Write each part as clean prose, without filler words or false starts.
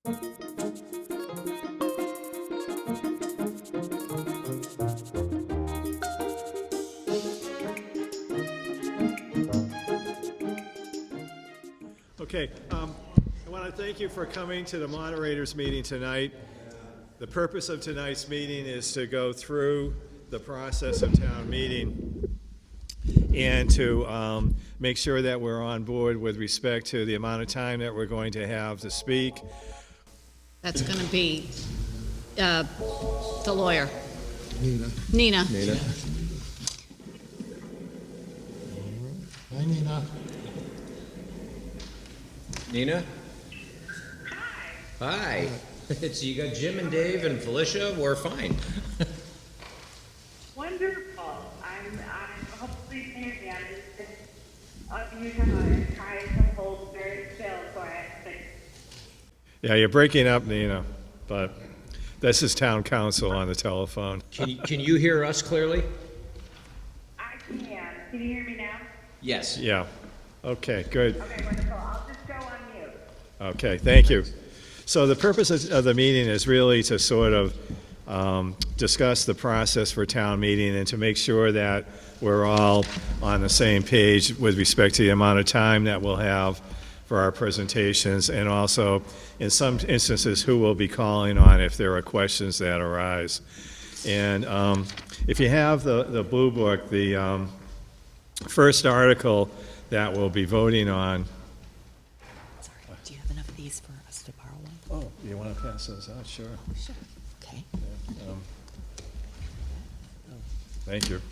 Okay, I want to thank you for coming to the moderators meeting tonight. The purpose of tonight's meeting is to go through the process of town meeting and to make sure that we're on board with respect to the amount of time that we're going to have to speak. That's going to be the lawyer. Nina. Hi, Nina. Nina? Hi. It's you got Jim and Dave and Felicia. We're fine. Wonderful. I'm hopefully you can hear me. You have a try to hold very still, so I think. Yeah, you're breaking up, Nina, but this is town council on the telephone. Can you hear us clearly? I can. Can you hear me now? Yes. Yeah. Okay, good. Okay, wonderful. I'll just go on mute. Okay, thank you. So the purpose of the meeting is really to sort of discuss the process for town meeting and to make sure that we're all on the same page with respect to the amount of time that we'll have for our presentations, and also, in some instances, who will be calling on if there are questions that arise. And if you have the blue book, the first article that we'll be voting on. Sorry, do you have enough of these for us to borrow one? Oh, you want to pass those out? Sure. Sure. Okay. Thank you.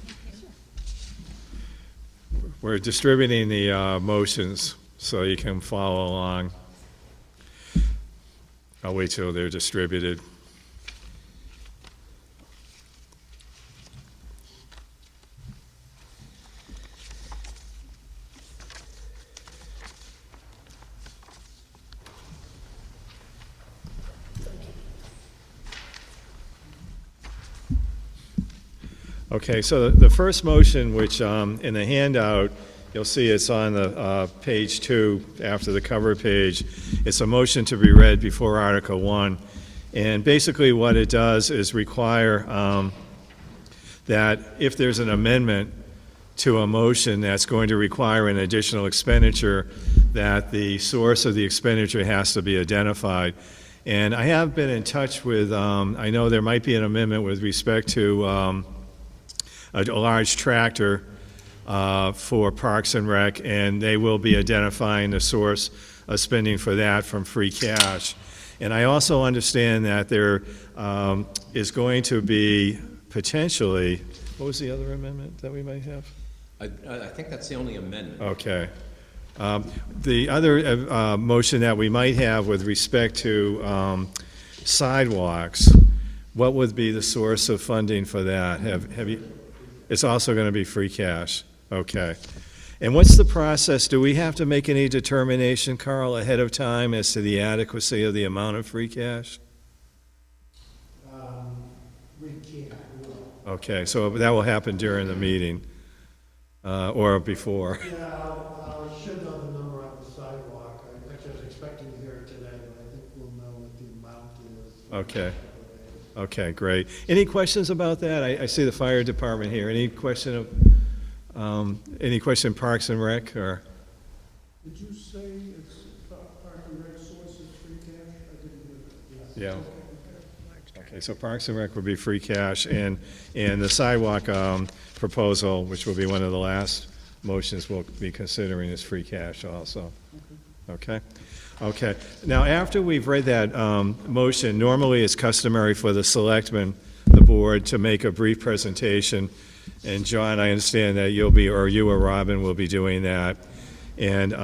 We're distributing the motions so you can follow along. I'll wait till they're distributed. Okay, so the first motion, which in the handout, you'll see it's on the page 2 after the cover page. It's a motion to be read before Article 1. And basically what it does is require that if there's an amendment to a motion that's going to require an additional expenditure, that the source of the expenditure has to be identified. And I have been in touch with, I know there might be an amendment with respect to a large tractor for Parks and Rec, and they will be identifying the source of spending for that from free cash. And I also understand that there is going to be potentially, what was the other amendment that we might have? I think that's the only amendment. Okay. The other motion that we might have with respect to sidewalks, what would be the source of funding for that? Have you? It's also going to be free cash. Okay. And what's the process? Do we have to make any determination, Carl, ahead of time as to the adequacy of the amount of free cash? We can't. Okay, so that will happen during the meeting or before. Yeah, I should know the number on the sidewalk. Actually, I was expecting to hear it today, but I think we'll know what the amount is. Okay. Okay, great. Any questions about that? I see the fire department here. Any question Parks and Rec, or? Did you say it's Park and Rec sources free cash? I didn't hear that. Yeah. Okay, so Parks and Rec would be free cash, and the sidewalk proposal, which will be one of the last motions we'll be considering, is free cash also. Okay? Okay. Now, after we've read that motion, normally it's customary for the selectmen, the board, to make a brief presentation. And John, I understand that you'll be, or you or Robin will be doing that. And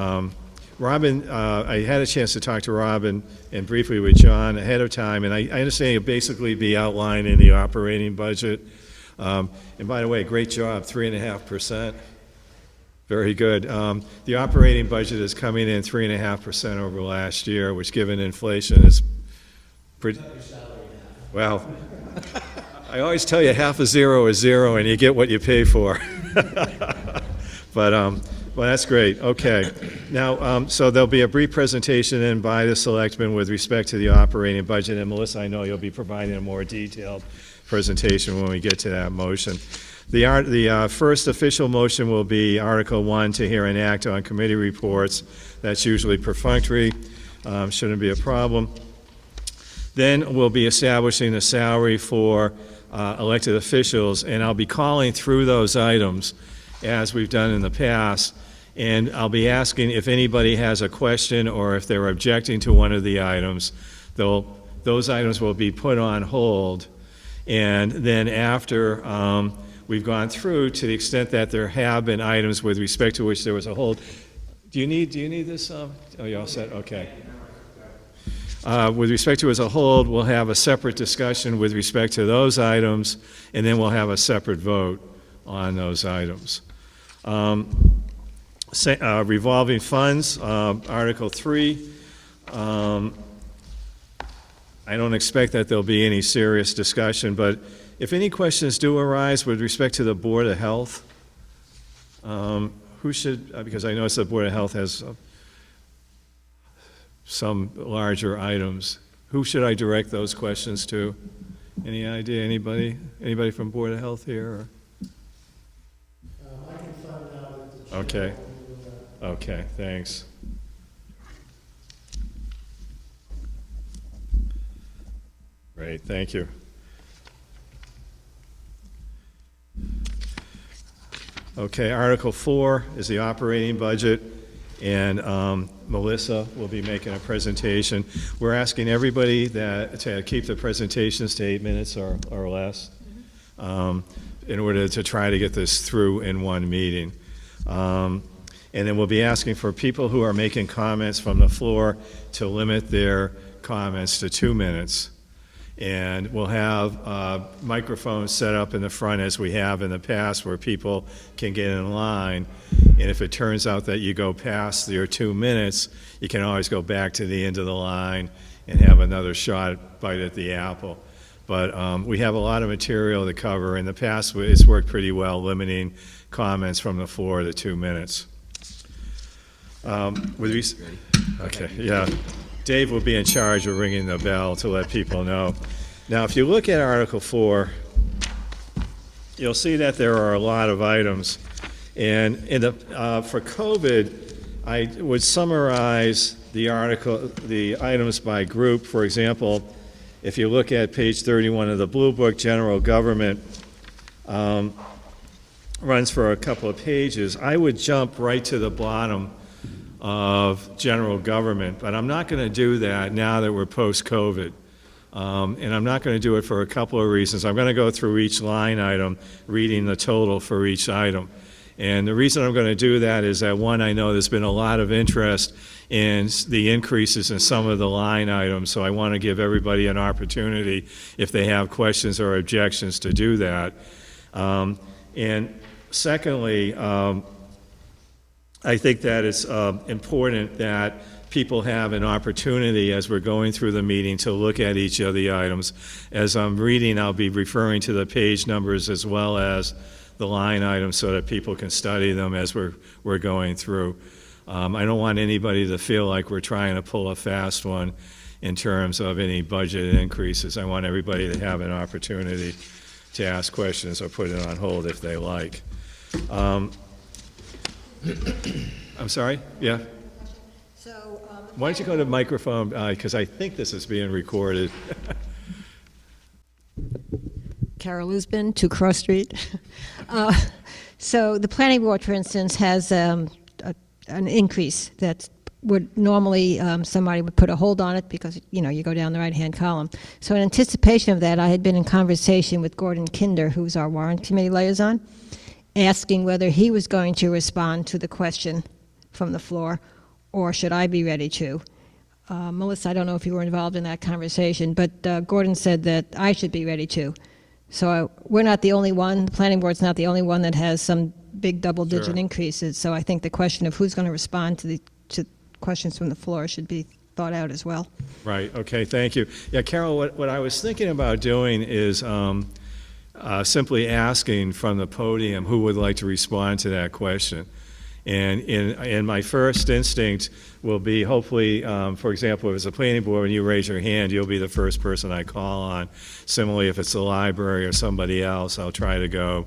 Robin, I had a chance to talk to Robin and briefly with John ahead of time, and I understand you'll basically be outlining the operating budget. And by the way, great job, 3.5%. Very good. The operating budget is coming in 3.5% over last year, which, given inflation, is pretty. Well, I always tell you half a zero is zero, and you get what you pay for. But Well, that's great, okay. Now, so there'll be a brief presentation then by the selectmen with respect to the operating budget, and Melissa, I know you'll be providing a more detailed presentation when we get to that motion. The first official motion will be Article 1 to hear and act on committee reports. That's usually perfunctory, shouldn't be a problem. Then we'll be establishing the salary for elected officials, and I'll be calling through those items as we've done in the past, and I'll be asking if anybody has a question or if they're objecting to one of the items. Those items will be put on hold, and then after we've gone through, to the extent that there have been items with respect to which there was a hold. Do you need this? Oh, you all set? Okay. With respect to as a hold, we'll have a separate discussion with respect to those items, and then we'll have a separate vote on those items. Revolving funds, Article 3. I don't expect that there'll be any serious discussion, but if any questions do arise with respect to the Board of Health, who should, because I notice the Board of Health has some larger items. Who should I direct those questions to? Any idea? Anybody? Anybody from Board of Health here? Or? I can find out if the chair Okay. will do that. Okay, thanks. Great, thank you. Okay, Article 4 is the operating budget, and Melissa will be making a presentation. We're asking everybody to keep the presentations to 8 minutes or less, in order to try to get this through in one meeting. And then we'll be asking for people who are making comments from the floor to limit their comments to 2 minutes. And we'll have microphones set up in the front as we have in the past where people can get in line. And if it turns out that you go past your 2 minutes, you can always go back to the end of the line and have another bite at the apple. But we have a lot of material to cover. In the past, it's worked pretty well, limiting comments from the floor to 2 minutes. Okay, yeah. Dave will be in charge of ringing the bell to let people know. Now, if you look at Article 4, you'll see that there are a lot of items. And for COVID, I would summarize the items by group. For example, if you look at page 31 of the Blue Book, General Government runs for a couple of pages. I would jump right to the bottom of general government, but I'm not going to do that now that we're post-COVID. And I'm not going to do it for a couple of reasons. I'm going to go through each line item, reading the total for each item. And the reason I'm going to do that is that, one, I know there's been a lot of interest in the increases in some of the line items, so I want to give everybody an opportunity, if they have questions or objections, to do that. And secondly, I think that it's important that people have an opportunity as we're going through the meeting to look at each of the items. As I'm reading, I'll be referring to the page numbers as well as the line items so that people can study them as we're going through. I don't want anybody to feel like we're trying to pull a fast one in terms of any budget increases. I want everybody to have an opportunity to ask questions or put it on hold if they like. I'm sorry? Yeah? So, Why don't you go to microphone, because I think this is being recorded. Carol Usbin, 2 Cross Street. So the planning board, for instance, has an increase that would normally somebody would put a hold on it because, you go down the right-hand column. So in anticipation of that, I had been in conversation with Gordon Kinder, who's our warrant committee liaison, asking whether he was going to respond to the question from the floor, or should I be ready to? Melissa, I don't know if you were involved in that conversation, but Gordon said that I should be ready to. So we're not the only one, the planning board's not the only one that has some big double-digit Sure. increases, so I think the question of who's going to respond to questions from the floor should be thought out as well. Right, okay, thank you. Yeah, Carol, what I was thinking about doing is simply asking from the podium who would like to respond to that question. And my first instinct will be, hopefully, for example, if it's a planning board and you raise your hand, you'll be the first person I call on. Similarly, if it's the library or somebody else, I'll try to go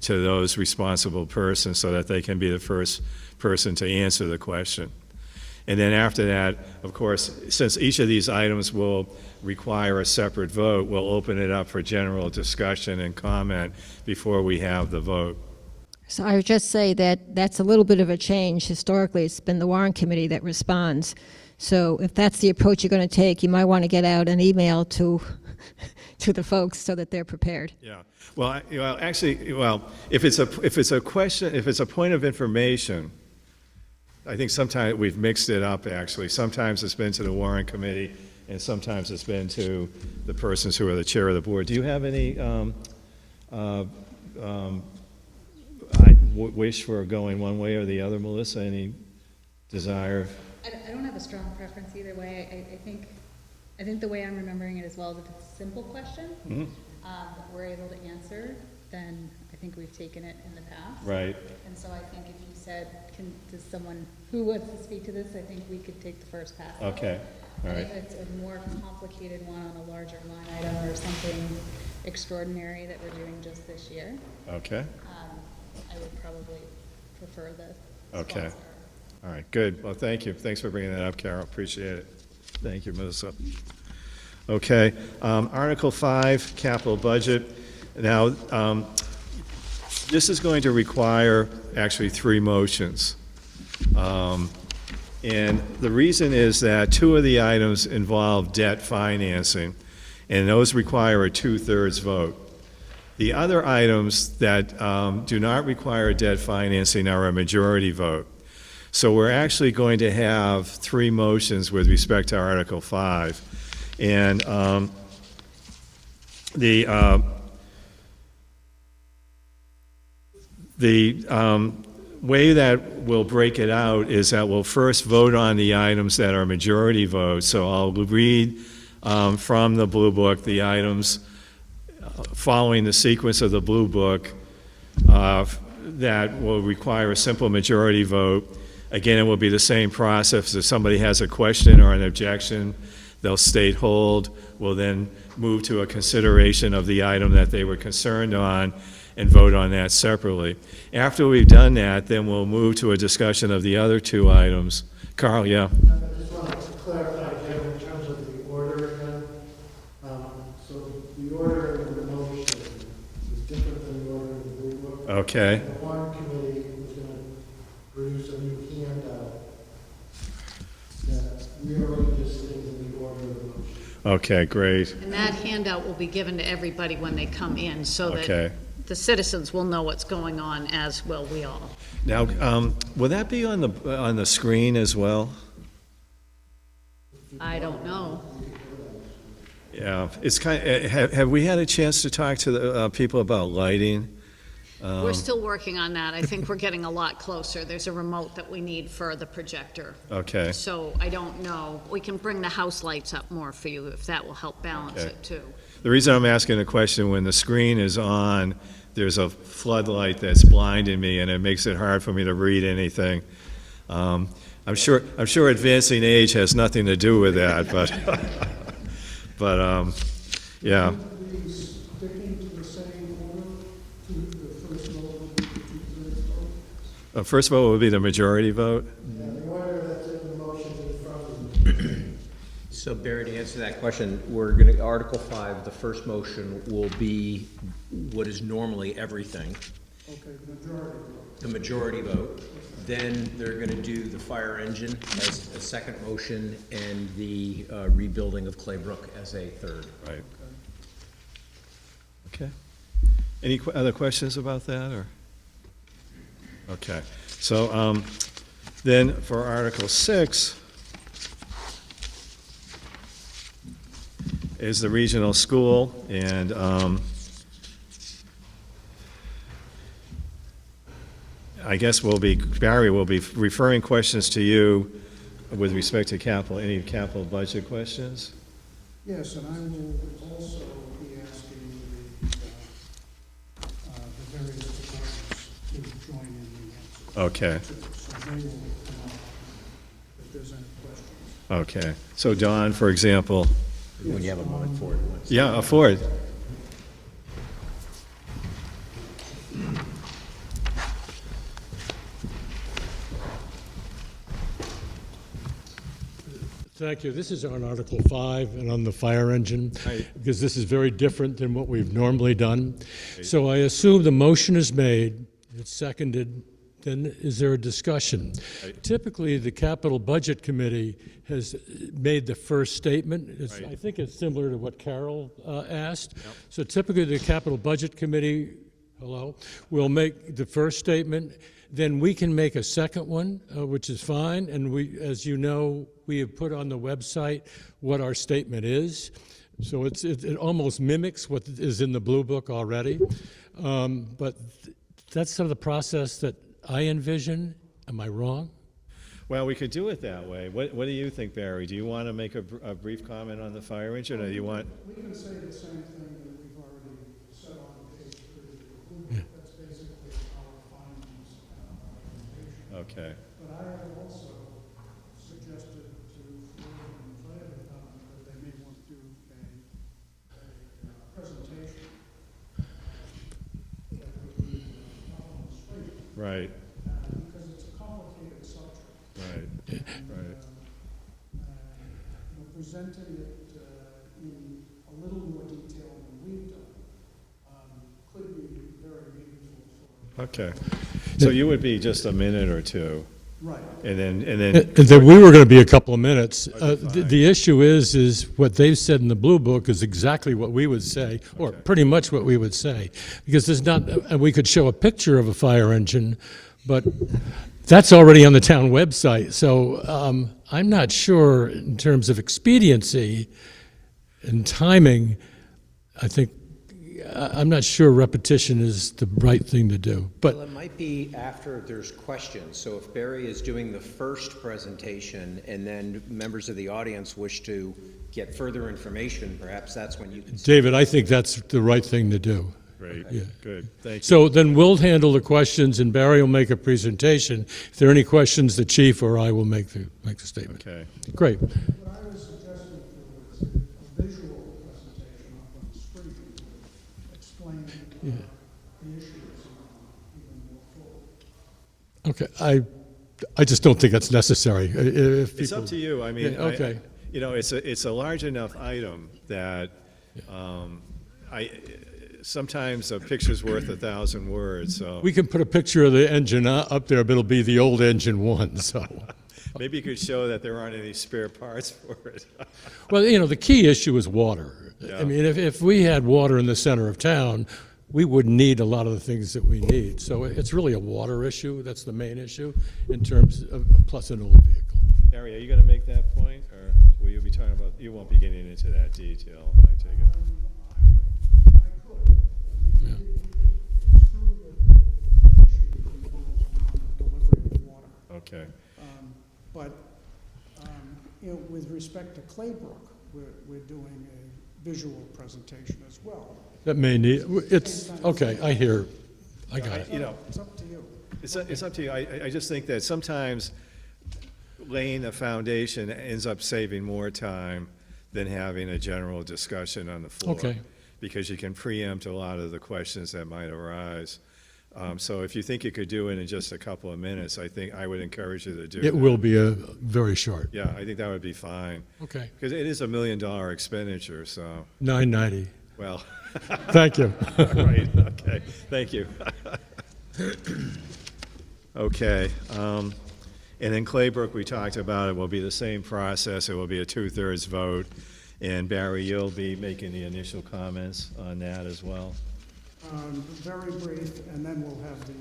to those responsible persons so that they can be the first person to answer the question. And then after that, of course, since each of these items will require a separate vote, we'll open it up for general discussion and comment before we have the vote. So I would just say that that's a little bit of a change. Historically, it's been the warrant committee that responds. So if that's the approach you're going to take, you might want to get out an email to the folks so that they're prepared. Yeah. Well, if it's a question, if it's a point of information, I think sometimes we've mixed it up, actually. Sometimes it's been to the warrant committee, and sometimes it's been to the persons who are the chair of the board. Do you have any wish for going one way or the other, Melissa? Any desire? I don't have a strong preference either way. I think the way I'm remembering it as well is if it's a simple question, that we're able to answer, then I think we've taken it in the past. Right. And so I think if you said, does someone who wants to speak to this, I think we could take the first pass. Okay. All And right. if it's a more complicated one on a larger line item or something extraordinary that we're doing just this year, Okay. I would probably prefer the Okay. sponsor. All right, good. Well, thank you. Thanks for bringing that up, Carol. Appreciate it. Thank you, Melissa. Okay, Article 5, capital budget. Now, this is going to require actually 3 motions. And the reason is that 2 of the items involve debt financing, and those require a 2/3 vote. The other items that do not require debt financing are a majority vote. So we're actually going to have 3 motions with respect to Article 5. And the way that we'll break it out is that we'll first vote on the items that are majority votes. So I'll read from the Blue Book the items following the sequence of the Blue Book that will require a simple majority vote. Again, it will be the same process. If somebody has a question or an objection, they'll state hold. We'll then move to a consideration of the item that they were concerned on and vote on that separately. After we've done that, then we'll move to a discussion of the other 2 items. Carl, yeah? I just want to clarify, Jim, in terms of the order again. So the order in the motion is different than the order in the Blue Book. Okay. The warrant committee is going to produce a new handout that we already just did in the order of the motion. Okay, great. And that handout will be given to everybody when they come in, so Okay. that the citizens will know what's going on, as will we all. Now, will that be on the screen as well? I don't know. Yeah, it's have we had a chance to talk to the people about lighting? We're still working on that. I think we're getting a lot closer. There's a remote that we need for the projector. Okay, So I don't know. We can bring the house lights up more for you if that will help balance Okay. it too. the reason I'm asking the question, when the screen is on, there's a floodlight that's blinding me, and it makes it hard for me to read anything. I'm sure advancing age has nothing to do with that, but, yeah. Are we sticking to the same order to the first vote, the two-thirds vote? First vote will be the majority vote. And the order that's in the motion in front of you. So Barry, to answer that question, we're gonna, Article 5, the first motion will be what is normally everything, Okay, the majority vote. the majority vote. Then they're gonna do the fire engine as a second motion and the rebuilding of Claybrook as a third. Right. Okay. Any other questions about that, or? Okay, so, then for Article 6 is the regional school, and, I guess Barry will be referring questions to you with respect to any capital budget questions? Yes, and I will also be asking the various departments to join in the answers. Okay, So they will come up if there's any questions. okay. So Don, for example, When you have a moment for it. once. yeah, Ford. Thank you. This is on Article 5 and on the fire engine, Right. because this is very different than what we've normally done. So I assume the motion is made, it's seconded, then is there a discussion? Right. Typically, the Capital Budget Committee has made the first statement. Right. I think it's similar to what Carol asked. So typically, the Capital Budget Committee, will make the first statement, then we can make a second one, which is fine, and we, as you know, we have put on the website what our statement is. So it almost mimics what is in the Blue Book already. But that's sort of the process that I envision. Am I wrong? Well, we could do it that way. What do you think, Barry? Do you want to make a brief comment on the fire engine, or do you want? We can say the same thing that we've already said on page 3. That's basically our findings and our recommendation. Okay, But I have also suggested to Ford and the fire department that they may want to do a presentation that would be up on the street, right, because it's a complicated subject. right, right. Presenting it in a little more detail than we've done could be very meaningful for. Okay. So you would be just a minute or two, Right. and then, And then we were going to be a couple of minutes. Okay, fine. The issue is what they've said in the Blue Book is exactly what we would say, or Okay. pretty much what we would say. Because there's not, and we could show a picture of a fire engine, but that's already on the town website. So I'm not sure in terms of expediency and timing, I'm not sure repetition is the right thing to do. But Well, it might be after there's questions. So if Barry is doing the first presentation and then members of the audience wish to get further information, perhaps that's when you can. David, I think that's the right thing to do. great, Yeah. good, thank you. So then we'll handle the questions, and Barry will make a presentation. If there are any questions, the chief or I will make the statement. Okay, Great. What I was suggesting was a visual presentation up on the screen, explaining the issues even more fully. Okay. I just don't think that's necessary. If it's up people- to you, I mean, Yeah, okay. you know, it's a large enough item that, sometimes a picture's worth 1,000 words, so We can put a picture of the engine up there, but it'll be the old engine one, so. maybe you could show that there aren't any spare parts for it. Well, the key issue is water. Yeah. I mean, if we had water in the center of town, we wouldn't need a lot of the things that we need. So it's really a water issue. That's the main issue in terms of, plus an old vehicle. Harry, are you going to make that point, or will you be talking about, you won't be getting into that detail, I take it? I could. It's true that the issue revolves around the delivery of water. Okay, But, with respect to Claybrook, we're doing a visual presentation as well. That may need, it's, okay, I hear, I got it. you know, It's up to you. it's up to you. I just think that sometimes laying a foundation ends up saving more time than having a general discussion on the floor. Okay. Because you can preempt a lot of the questions that might arise. So if you think you could do it in just a couple of minutes, I think I would encourage you to do that. It will be a very short. Yeah, I think that would be fine. Okay, Because it is $1 million expenditure, so, $9.90. well, Thank you. right, okay, thank you. Okay, and then Claybrook, we talked about, it will be the same process, it will be a 2/3 vote. And Barry, you'll be making the initial comments on that as well? Very brief, and then we'll have the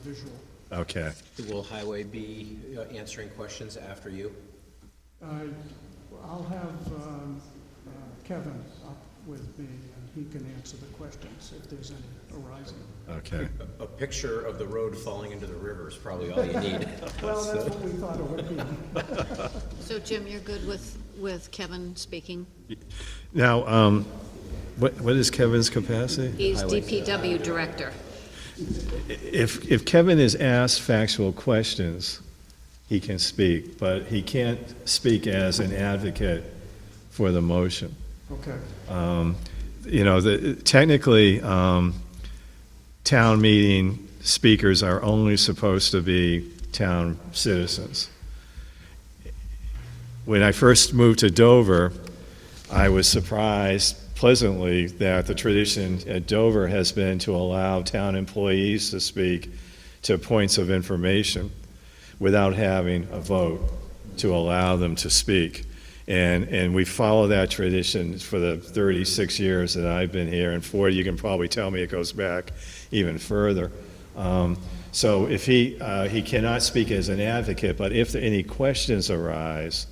visual. Okay, Will Highway be answering questions after you? I'll have Kevin up with me, and he can answer the questions if there's any arising. okay. A picture of the road falling into the river is probably all you need. Well, that's what we thought it would be. So Jim, you're good with Kevin speaking? Now, what is Kevin's capacity? He's DPW director. if Kevin is asked factual questions, he can speak, but he can't speak as an advocate for the motion. Okay. You know, technically, town meeting speakers are only supposed to be town citizens. When I first moved to Dover, I was surprised pleasantly that the tradition at Dover has been to allow town employees to speak to points of information without having a vote to allow them to speak. And we follow that tradition for the 36 years that I've been here, and 40, you can probably tell me it goes back even further. So if he cannot speak as an advocate, but if any questions arise,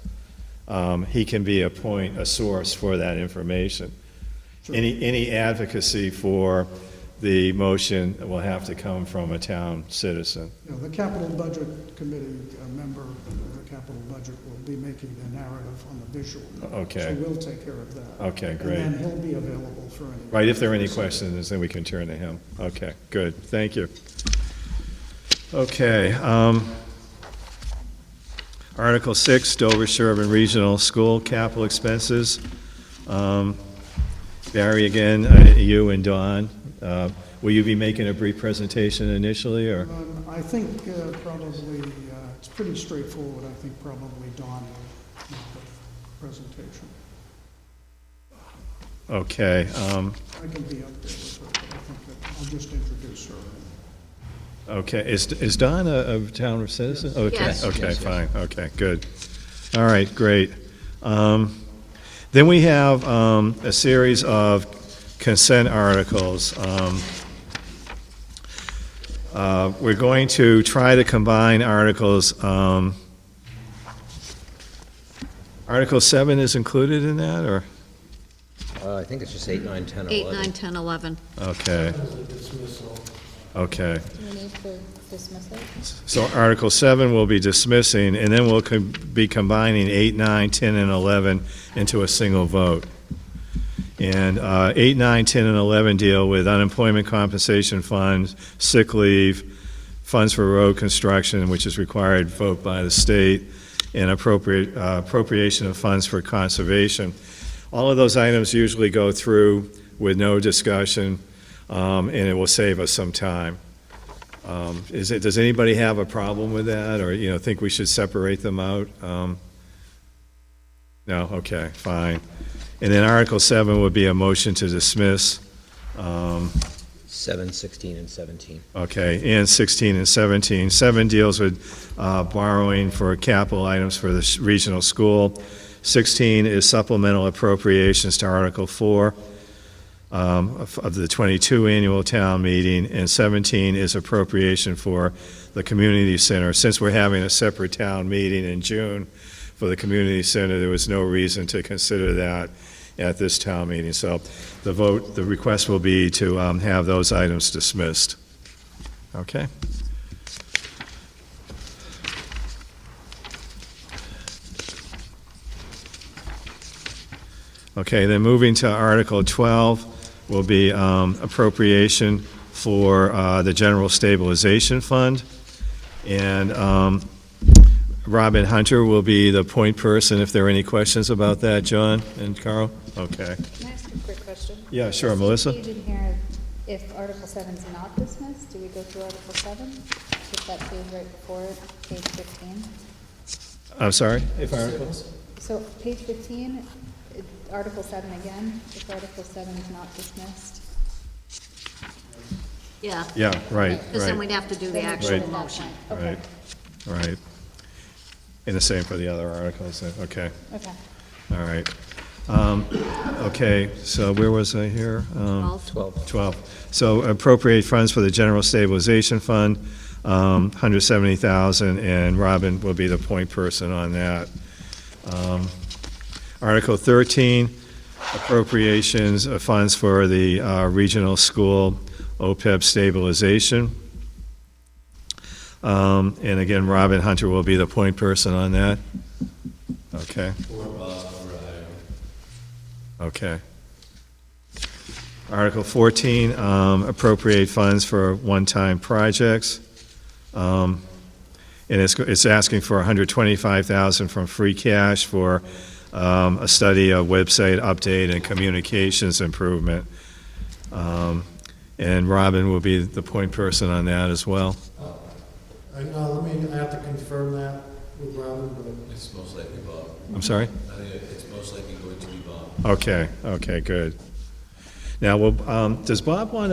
he can be a source for that information. Any advocacy for the motion will have to come from a town citizen. You know, the capital budget committee, a member of the capital budget will be making the narrative on the visual. Okay. So we'll take care of that. Okay, great. And then he'll be available for any. Right, if there are any questions, then we can turn to him. Okay, good, thank you. Okay, Article 6, Dover Sherburne Regional School capital expenses. Barry, again, you and Dawn, will you be making a brief presentation initially, or? I think probably, it's pretty straightforward. I think probably Dawn will make the presentation. Okay, I can be up there with her, but I think that I'll just introduce her. okay, is Dawn a town citizen? Okay, Yes. okay, fine, okay, good. All right, great. Then we have a series of consent articles. We're going to try to combine articles. Article 7 is included in that, or? I think it's just 8, 9, 10, 11. 8, 9, 10, 11. Okay. Okay. Do we need to dismiss it? So Article 7 will be dismissing, and then we'll be combining 8, 9, 10, and 11 into a single vote. And 8, 9, 10, and 11 deal with unemployment compensation funds, sick leave, funds for road construction, which is required vote by the state, and appropriation of funds for conservation. All of those items usually go through with no discussion, and it will save us some time. Does anybody have a problem with that, or, you know, think we should separate them out? No? Okay, fine. And then Article 7 would be a motion to dismiss. 7, 16, and 17. Okay, and 16 and 17. 7 deals with borrowing for capital items for the regional school. 16 is supplemental appropriations to Article 4 of the 22 annual town meeting, and 17 is appropriation for the community center. Since we're having a separate town meeting in June for the community center, there was no reason to consider that at this town meeting. So the request will be to have those items dismissed. Okay? Okay, then moving to Article 12 will be appropriation for the General Stabilization Fund. And Robin Hunter will be the point person if there are any questions about that. John and Carl? Okay. Can I ask a quick question? Yeah, sure, Is the Melissa? page in here, if Article 7 is not dismissed, do we go through Article 7? If that page right before it, page 15? I'm sorry? If articles? So page 15, Article 7 again, if Article 7 is not dismissed. Yeah, Yeah, right, because then right, we'd have to do the then we actual vote at that motion. point. Okay, right, right. And the same for the other articles, okay, okay. all right. Okay, so where was I here? 12. 12. So appropriate funds for the General Stabilization Fund, 170,000, and Robin will be the point person on that. Article 13, appropriations of funds for the regional school OPEB stabilization. And again, Robin Hunter will be the point person on that. Okay. Okay. Article 14, appropriate funds for one-time projects. And it's asking for $125,000 from free cash for a study, a website update, and communications improvement. And Robin will be the point person on that as well. I have to confirm that with Robin, but It's most likely Bob. I'm sorry? I think it's most likely going to be Bob. Okay, good. Now, does Bob want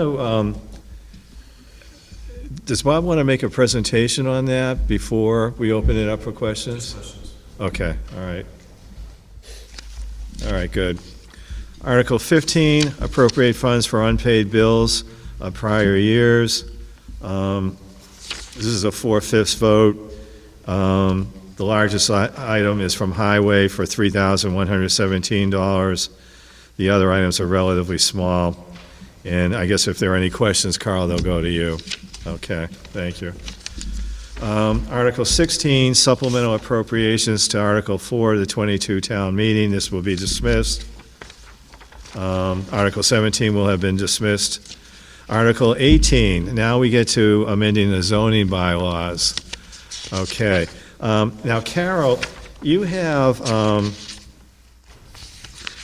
to make a presentation on that before we open it up for questions? Okay, all right. All right, good. Article 15, appropriate funds for unpaid bills of prior years. This is a 4/5 vote. The largest item is from Highway for $3,117. The other items are relatively small. And I guess if there are any questions, Carl, they'll go to you. Okay, thank you. Article 16, supplemental appropriations to Article 4 of the 22 town meeting. This will be dismissed. Article 17 will have been dismissed. Article 18, now we get to amending the zoning bylaws. Okay. Now, Carol, you have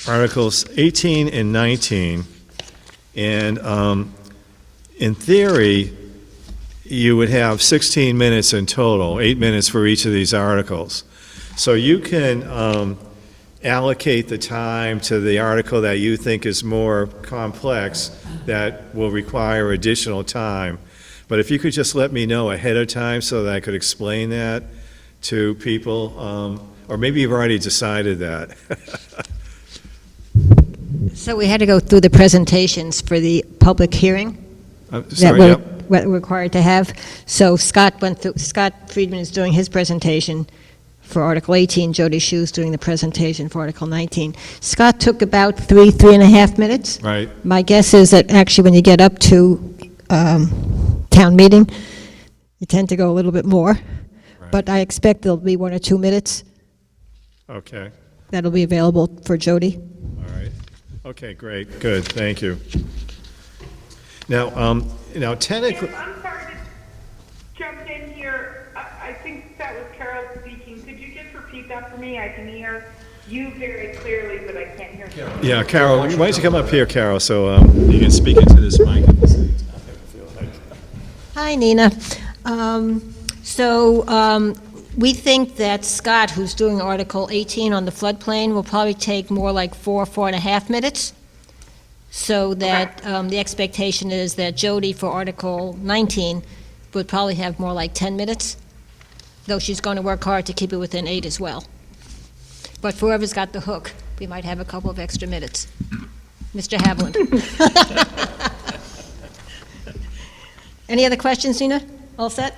Articles 18 and 19, and in theory, you would have 16 minutes in total, 8 minutes for each of these articles. So you can allocate the time to the article that you think is more complex, that will require additional time. But if you could just let me know ahead of time so that I could explain that to people, or maybe you've already decided that. So we had to go through the presentations for the public hearing Sorry, that yep. we're required to have. So Scott Friedman is doing his presentation for Article 18. Jody Shu's doing the presentation for Article 19. Scott took about 3.5 minutes. Right. My guess is that actually when you get up to town meeting, you tend to go a little bit more. Right. But I expect there'll be 1 or 2 minutes Okay. that'll be available for Jody. All right. Okay, great, good, thank you. Now, technically, Yes, I'm sorry to jump in here. I think that was Carol speaking. Could you just repeat that for me? I can hear you very clearly, but I can't hear you. yeah, Carol, why don't you come up here, Carol, so you can speak into this mic at the same time, I feel like. Hi, Nina. We think that Scott, who's doing Article 18 on the floodplain, will probably take more like 4.5 minutes. So that the expectation is that Jody for Article 19 would probably have more like 10 minutes, though she's going to work hard to keep it within 8 as well. But for whoever's got the hook, we might have a couple of extra minutes. Mr. Haviland. Any other questions, Nina? All set?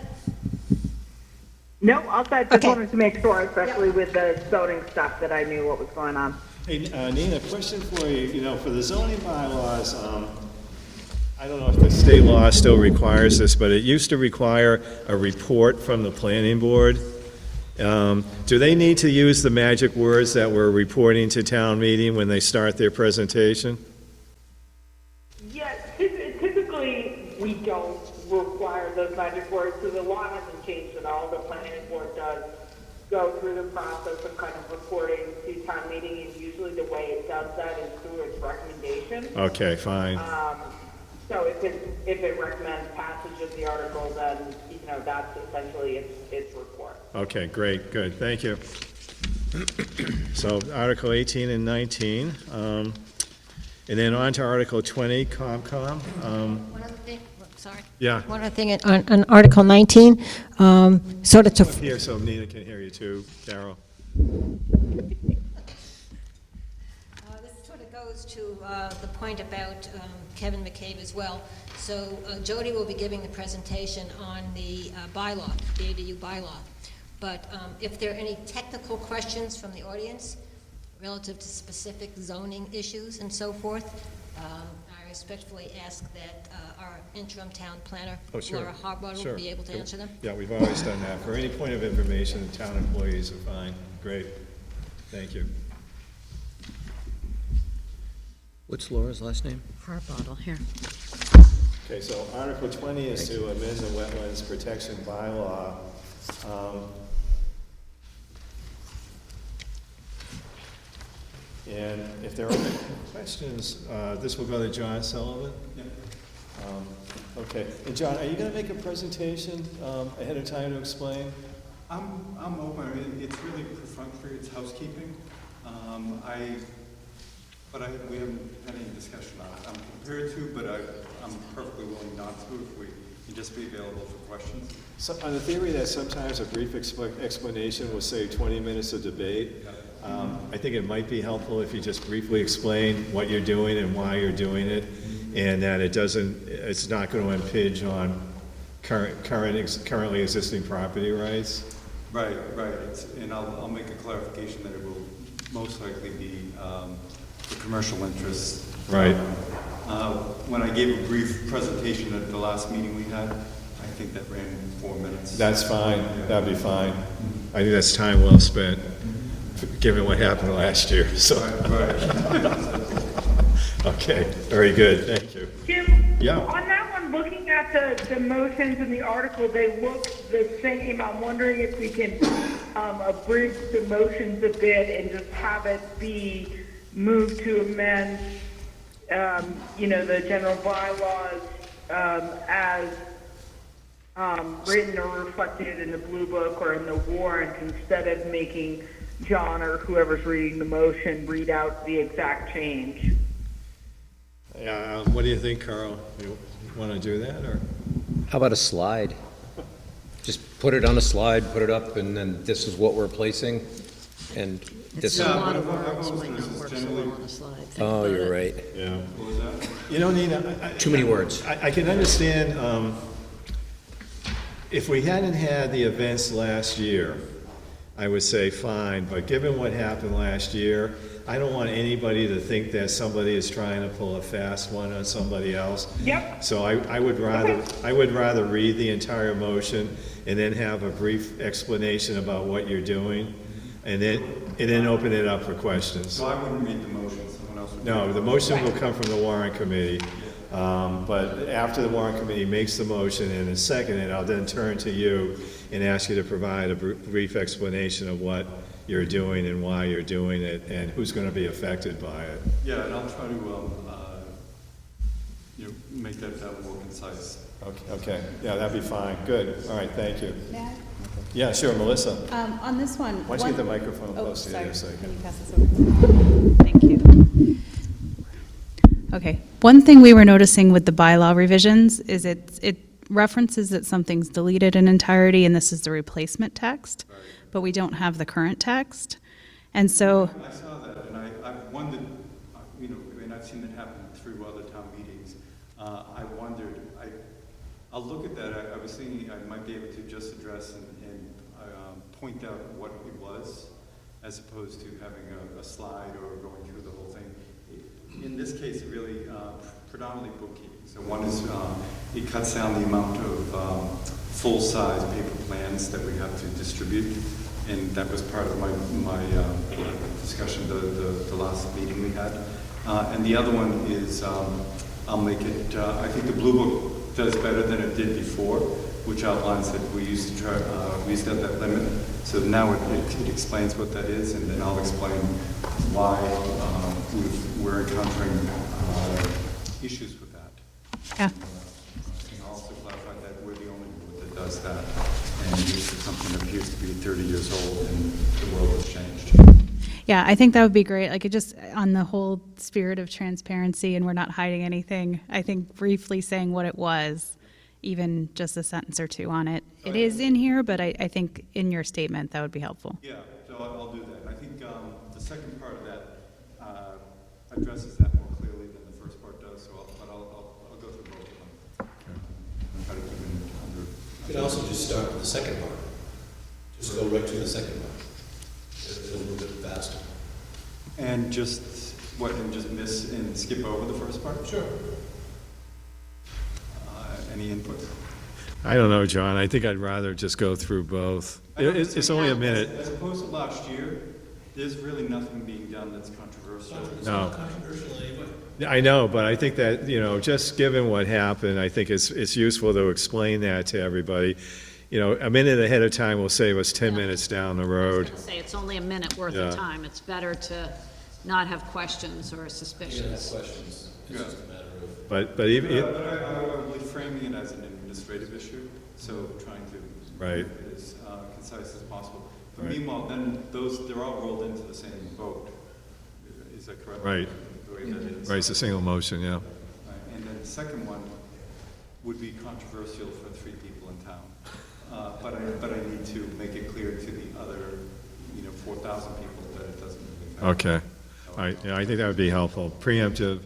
No, I'll say, just Okay. wanted to make sure, especially with the zoning stuff, that I knew what was going on. Hey, Nina, question for you, for the zoning bylaws, I don't know if the state law still requires this, but it used to require a report from the planning board. Do they need to use the magic words that we're reporting to town meeting when they start their presentation? Yeah, typically, we don't require those magic words, so the law hasn't changed at all. The planning board does go through the process of kind of reporting to town meeting, and usually the way it does that is through its recommendation. Okay, fine. So if it recommends passage of the article, then, that's essentially its report. Okay, great, good, thank you. So Article 18 and 19, and then on to Article 20, COMCOM. One other thing, sorry. Yeah, One other thing on Article 19, sort of to here so Nina can hear you too, Carol. This sort of goes to the point about Kevin McCabe as well. So Jody will be giving the presentation on the bylaw, the ADU bylaw. But if there are any technical questions from the audience relative to specific zoning issues and so forth, I respectfully ask that our interim town planner, Laura Harbottle, Sure. be able to answer them. Yeah, we've always done that. For any point of information, the town employees are fine. Great, thank you. What's Laura's last name? Bottle here. Okay, so Article 20 is to amend the Wetlands Protection Bylaw. And if there are any questions, this will go to John Sullivan? Okay, and John, are you gonna make a presentation ahead of time to explain? I'm open. I mean, it's really perfunctory. It's housekeeping. We haven't had any discussion on it. I'm prepared to, but I'm perfectly willing not to if we can just be available for questions. So, on the theory that sometimes a brief explanation will save 20 minutes of debate, I think it might be helpful if you just briefly explain what you're doing and why you're doing it, and that it's not going to impinge on currently existing property rights. Right. And I'll make a clarification that it will most likely be the commercial interests. Right. When I gave a brief presentation at the last meeting we had, I think that ran 4 minutes. That's fine. That'd be fine. I think that's time well spent, given what happened last year, so. Right. Okay, very good, thank you. Jim, Yeah. on that one, looking at the motions in the article, they look the same. I'm wondering if we can abridge the motions a bit and just have it be moved to amend, the general bylaws as written or reflected in the blue book or in the warrant, instead of making John or whoever's reading the motion read out the exact change. Yeah, what do you think, Carl? You want to do that, or? How about a slide? Just put it on a slide, put it up, and then this is what we're placing, and this. It's a Yeah, lot of but words, our might not motion is work so generally- well on a slide. Think Oh, about you're it. right. Yeah. What was that? You don't need, Too many words. I can understand, if we hadn't had the events last year, I would say fine, but given what happened last year, I don't want anybody to think that somebody is trying to pull a fast one on somebody else. Yep. So I would rather read the entire motion and then have a brief explanation about what you're doing, and then open it up for questions. So I wouldn't read the motion. Someone else would. No, the motion will come from the warrant committee, but after the warrant committee makes the motion and is seconded, I'll then turn to you and ask you to provide a brief explanation of what you're doing and why you're doing it, and who's going to be affected by it. Yeah, and I'll try to, make that more concise. Okay, yeah, that'd be fine, good, all right, thank you. May I? Yeah, sure, Melissa, On this one. why don't you get the microphone Oh, close to you there a sorry. second? Can you pass this over? Thank you. Okay. One thing we were noticing with the bylaw revisions is it references that something's deleted in entirety, and this is the replacement text, but we don't have the current text. And so, I saw that, and I've wondered, and I've seen it happen through other town meetings. I wondered, I'll look at that. I was thinking I might be able to just address and point out what it was, as opposed to having a slide or going through the whole thing. In this case, it really predominantly bookkeeping. So one is it cuts down the amount of full-size paper plans that we have to distribute, and that was part of my discussion the last meeting we had. And the other one is I'll make it. I think the Blue Book does better than it did before, which outlines that we used to have that limit. So now it explains what that is, and then I'll explain why we're encountering issues with that. yeah. And I'll also clarify that we're the only board that does that, and this is something that appears to be 30 years old, and the world has changed. Yeah, I think that would be great. Like, it just, on the whole spirit of transparency, and we're not hiding anything, I think briefly saying what it was, even just a sentence or two on it. It is in here, but I think in your statement, that would be helpful. Yeah, so I'll do that. And I think the second part of that addresses that more clearly than the first part does, so I'll go through both of them. And try to keep it under. You can also just start with the second part. Just go right to the second part. It'll move it faster. And just miss and skip over the first part? Sure. Any input? I don't know, John, I think I'd rather just go through both. It's only a minute. As opposed to last year, there's really nothing being done that's controversial. It's No. not controversial anyway. I know, but I think that, just given what happened, I think it's useful to explain that to everybody. A minute ahead of time will save us 10 minutes down the road. Say, it's only a minute worth Yeah. of time. It's better to not have questions or You're gonna have suspicions. questions, it's just a matter of. But even, But I'm framing it as an administrative issue, so trying to Right. make it as concise as possible. But Right. meanwhile, then they're all rolled into the same vote. Is that correct? Right. The way that is. right, it's a single motion, yeah. Right. And then the second one would be controversial for 3 people in town. But I need to make it clear to the other, 4,000 people that it doesn't really affect. Okay. All right, yeah, I think that would be helpful. Preemptive,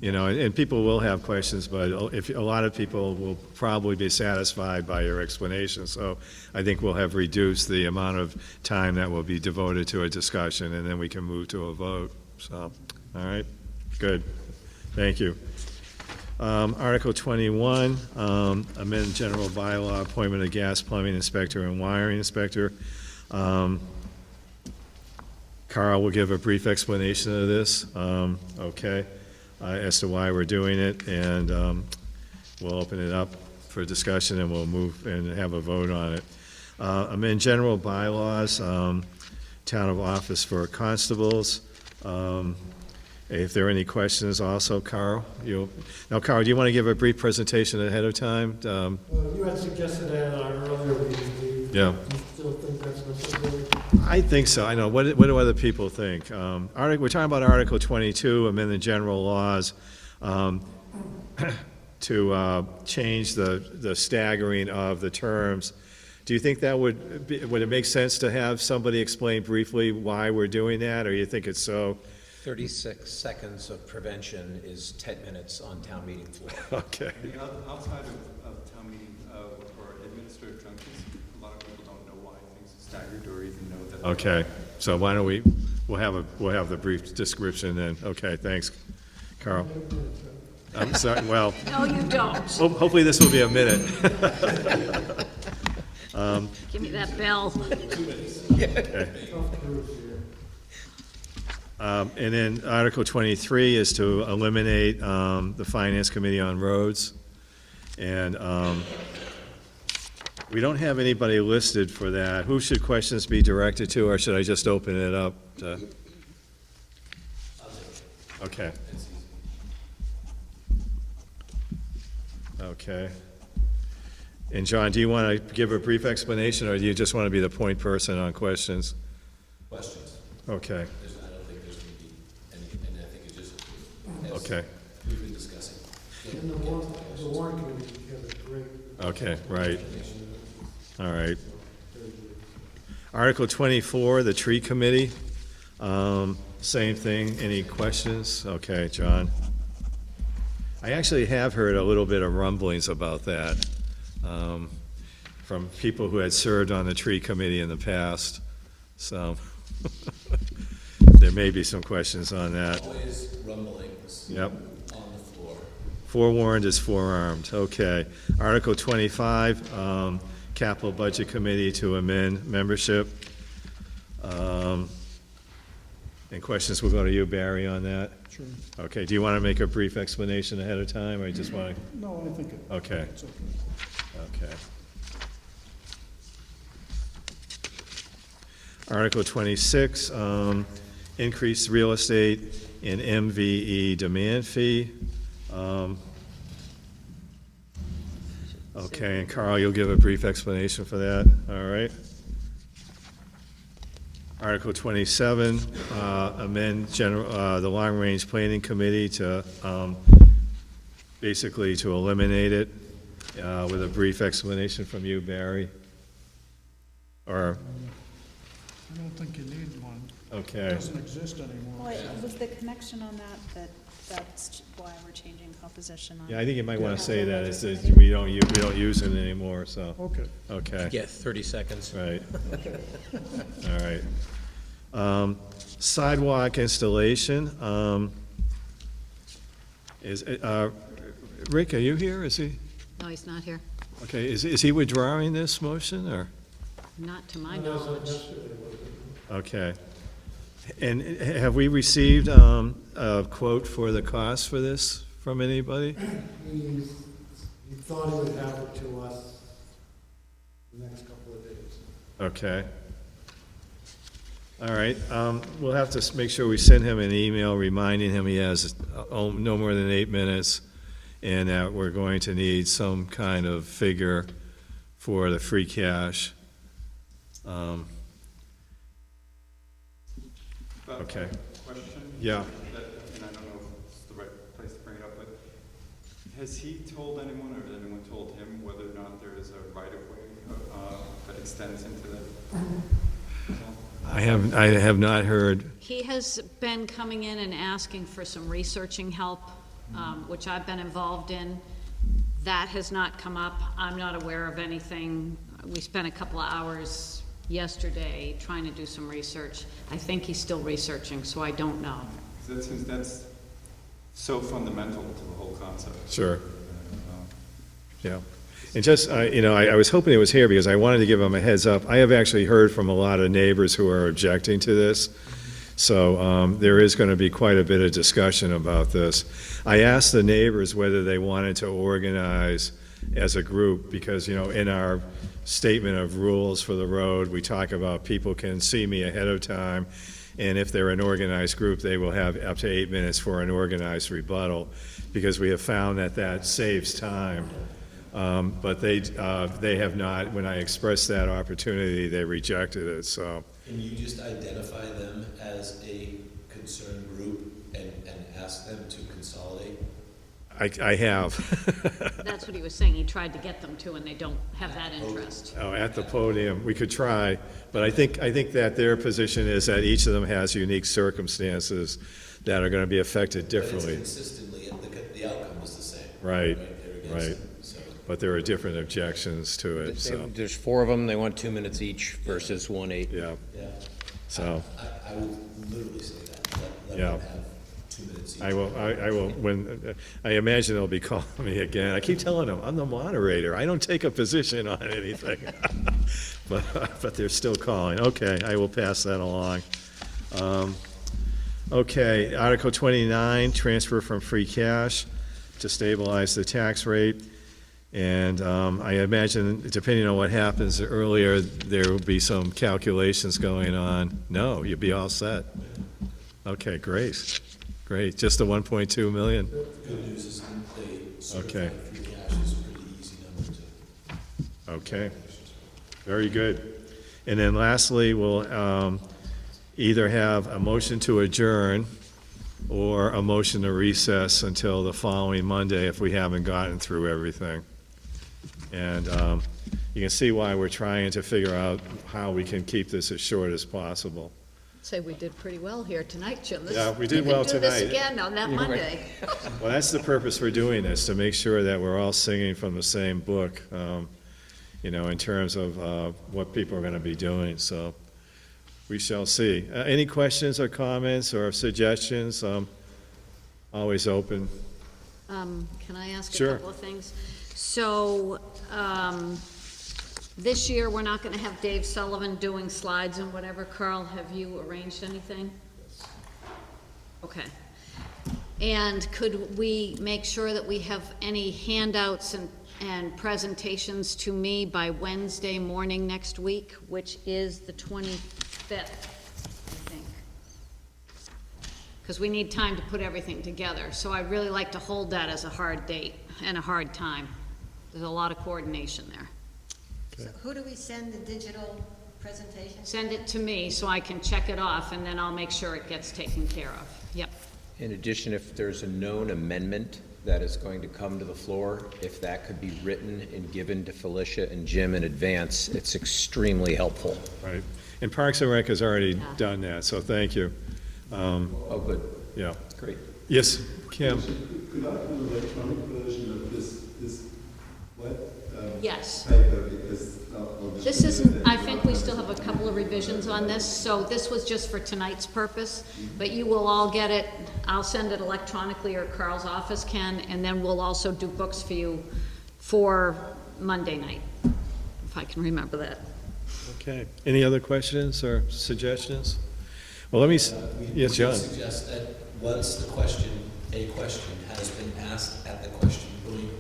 and people will have questions, but if, a lot of people will probably be satisfied by your explanation. So I think we'll have reduced the amount of time that will be devoted to a discussion, and then we can move to a vote. So, all right, good. Thank you. Article 21, amend general bylaw, appointment of gas, plumbing inspector, and wiring inspector. Carl will give a brief explanation of this, okay, as to why we're doing it, and we'll open it up for discussion, and we'll move and have a vote on it. Amend general bylaws, town of office for constables. If there are any questions also, Carl, now, Carl, do you want to give a brief presentation ahead of time? You had suggested that in our earlier meeting. Yeah. You still think that's necessary? I think so. I know. What do other people think? We're talking about Article 22, amend the general laws to change the staggering of the terms. Do you think that would it make sense to have somebody explain briefly why we're doing that, or you think it's so? 36 seconds of prevention is 10 minutes on town meeting floor. Okay. And outside of town meeting, for administrative junctions, a lot of people don't know why things are staggered or even know that. Okay. So why don't we'll have the brief description then. Okay. Thanks, Carl. I'm sorry. Well, No, you don't. hopefully this will be a minute. Give me that bell. And then Article 23 is to eliminate the Finance Committee on Roads. And we don't have anybody listed for that. Who should questions be directed to, or should I just open it up to? Okay. Okay. And John, do you want to give a brief explanation, or do you just want to be the point person on questions? Questions. Okay, I don't think there's going to be any, and I think it just, as okay, we've been discussing. And the warrant committee together, great. okay, right. All right. Article 24, the tree committee, same thing. Any questions? Okay, John. I actually have heard a little bit of rumblings about that from people who had served on the tree committee in the past. So there may be some questions on that. Always rumblings. Yep. On the floor. Forewarned is forearmed. Okay. Article 25, Capital Budget Committee to amend membership. And questions will go to you, Barry, on that? Sure. Okay. Do you want to make a brief explanation ahead of time, or you just want to? No, I think Okay. it's okay. Okay. Article 26, increase real estate and MVE demand fee. Okay, and Carl, you'll give a brief explanation for that, all right? Article 27, amend the long-range planning committee to, basically to eliminate it, with a brief explanation from you, Barry? Or, I don't think you need one. It okay, doesn't exist anymore. Well, it was the connection on that's why we're changing composition on. yeah, I think you might want to say that, is that we don't use it anymore, so, Okay. okay. Yeah, 30 seconds. Right. All right. Sidewalk installation, Rick, are you here? Is he? No, he's not here. Okay, is he withdrawing this motion, or? Not to my knowledge. Okay. And have we received a quote for the cost for this from anybody? He thought he would have it to us the next couple of days. Okay. All right, we'll have to make sure we send him an email reminding him he has no more than 8 minutes, and that we're going to need some kind of figure for the free cash. Okay. Question? Yeah. And I don't know if it's the right place to bring it up, but has he told anyone, or has anyone told him whether or not there is a right-of-way that extends into that? I have not heard. He has been coming in and asking for some researching help, which I've been involved in. That has not come up. I'm not aware of anything. We spent a couple of hours yesterday trying to do some research. I think he's still researching, so I don't know. That seems, that's so fundamental to the whole concept. Sure. Yeah. And just, I was hoping it was here because I wanted to give him a heads up. I have actually heard from a lot of neighbors who are objecting to this. So there is going to be quite a bit of discussion about this. I asked the neighbors whether they wanted to organize as a group because, in our statement of rules for the road, we talk about people can see me ahead of time, and if they're an organized group, they will have up to 8 minutes for an organized rebuttal, because we have found that saves time. But they have not, when I expressed that opportunity, they rejected it, so. Can you just identify them as a concerned group and ask them to consolidate? I have. That's what he was saying. He tried to get them to, and they don't have that interest. Oh, at the podium, we could try, but I think that their position is that each of them has unique circumstances that are going to be affected differently. But it's consistently, the outcome is the same. Right, They're against right. it, so. But there are different objections to it, so, There's 4 of them, they want 2 minutes each versus 1:08. yeah, Yeah. so, I would literally say that. Let Yeah. them have 2 minutes each. I will, when, I imagine they'll be calling me again. I keep telling them, I'm the moderator, I don't take a position on anything. But they're still calling. Okay, I will pass that along. Okay, Article 29, transfer from free cash to stabilize the tax rate. And I imagine, depending on what happens earlier, there will be some calculations going on. No, you'll be all set. Okay, great, great. Just the 1.2 million? The good news is that they Okay. certified free cash is a pretty easy number to. Okay, very good. And then lastly, we'll either have a motion to adjourn or a motion to recess until the following Monday if we haven't gotten through everything. And you can see why we're trying to figure out how we can keep this as short as possible. Say we did pretty well here tonight, Jim. Yeah, we did well You can do this tonight. again on that Monday. Well, that's the purpose for doing this, to make sure that we're all singing from the same book, in terms of what people are going to be doing, so we shall see. Any questions or comments or suggestions? Always open. Can I ask a Sure. couple of things? So, this year, we're not gonna have Dave Sullivan doing slides and whatever. Carl, have you arranged anything? Okay. And could we make sure that we have any handouts and presentations to me by Wednesday morning next week, which is the 25th, I think? Because we need time to put everything together. So I'd really like to hold that as a hard date and a hard time. There's a lot of coordination there. So who do we send the digital presentation? Send it to me so I can check it off, and then I'll make sure it gets taken care of. Yep. In addition, if there's a known amendment that is going to come to the floor, if that could be written and given to Felicia and Jim in advance, it's extremely helpful. Right. And Parks and Rec has already done that, so thank you. Oh, good. Yeah. Great. Yes, Kim? Could I do an electronic version of this Yes. paper, because I'll This isn't, I think we still have a couple of revisions on this, so this was just for tonight's purpose, but you will all get it. I'll send it electronically, or Carl's office can, and then we'll also do books for you for Monday night, if I can remember that. Okay. Any other questions or suggestions? Well, let me, We yes, John? suggest that once a question has been asked at the question point,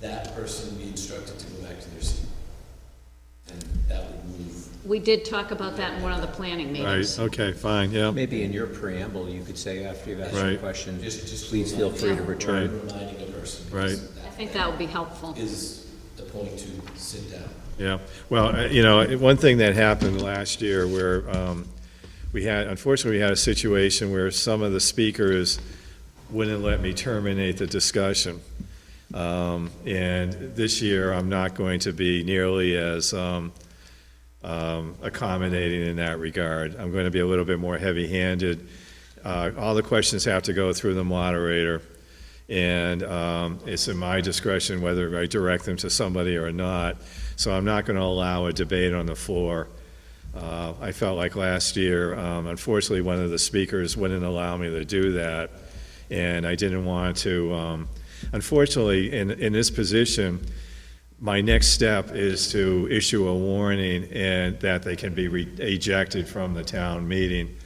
that person be instructed to go back to their seat. And that would move. We did talk about that in one of the planning Right, meetings. okay, fine, yeah. Maybe in your preamble, you could say after you've asked your Right. question, Just please feel free to return. reminding a person. Right. because I think that would be helpful. is the point to sit down. Yeah, well, you know, one thing that happened last year where unfortunately, we had a situation where some of the speakers wouldn't let me terminate the discussion. And this year, I'm not going to be nearly as accommodating in that regard. I'm going to be a little bit more heavy-handed. All the questions have to go through the moderator, and it's in my discretion whether I direct them to somebody or not. So I'm not going to allow a debate on the floor. I felt like last year, unfortunately, one of the speakers wouldn't allow me to do that, and I didn't want to. Unfortunately, in this position, my next step is to issue a warning and that they can be ejected from the town meeting.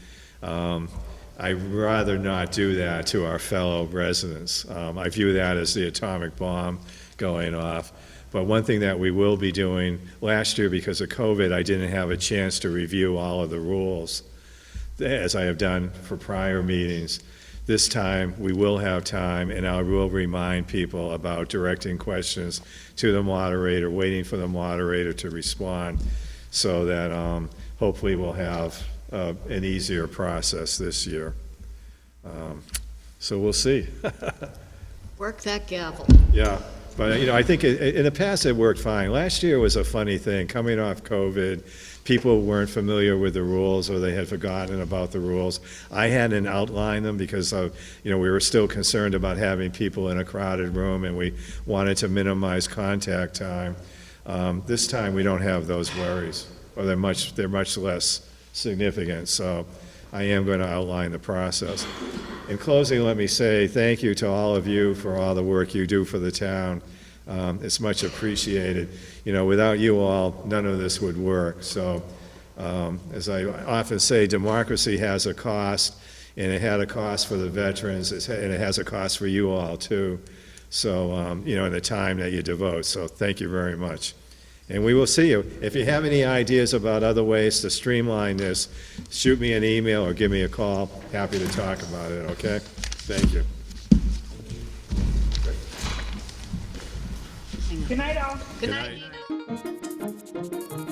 I'd rather not do that to our fellow residents. I view that as the atomic bomb going off. But one thing that we will be doing, last year because of COVID, I didn't have a chance to review all of the rules, as I have done for prior meetings. This time, we will have time, and I will remind people about directing questions to the moderator, waiting for the moderator to respond, so that hopefully we'll have an easier process this year. So we'll see. Work that gavel. Yeah, but, you know, I think in the past it worked fine. Last year was a funny thing, coming off COVID. People weren't familiar with the rules, or they had forgotten about the rules. I hadn't outlined them because we were still concerned about having people in a crowded room, and we wanted to minimize contact time. This time, we don't have those worries, or they're much less significant. So I am going to outline the process. In closing, let me say thank you to all of you for all the work you do for the town. It's much appreciated. You know, without you all, none of this would work. So, as I often say, democracy has a cost, and it had a cost for the veterans, and it has a cost for you all, too. So, in the time that you devote. So, thank you very much. And we will see you. If you have any ideas about other ways to streamline this, shoot me an email or give me a call. Happy to talk about it, okay? Thank you. Good night, all. Good night, Nina.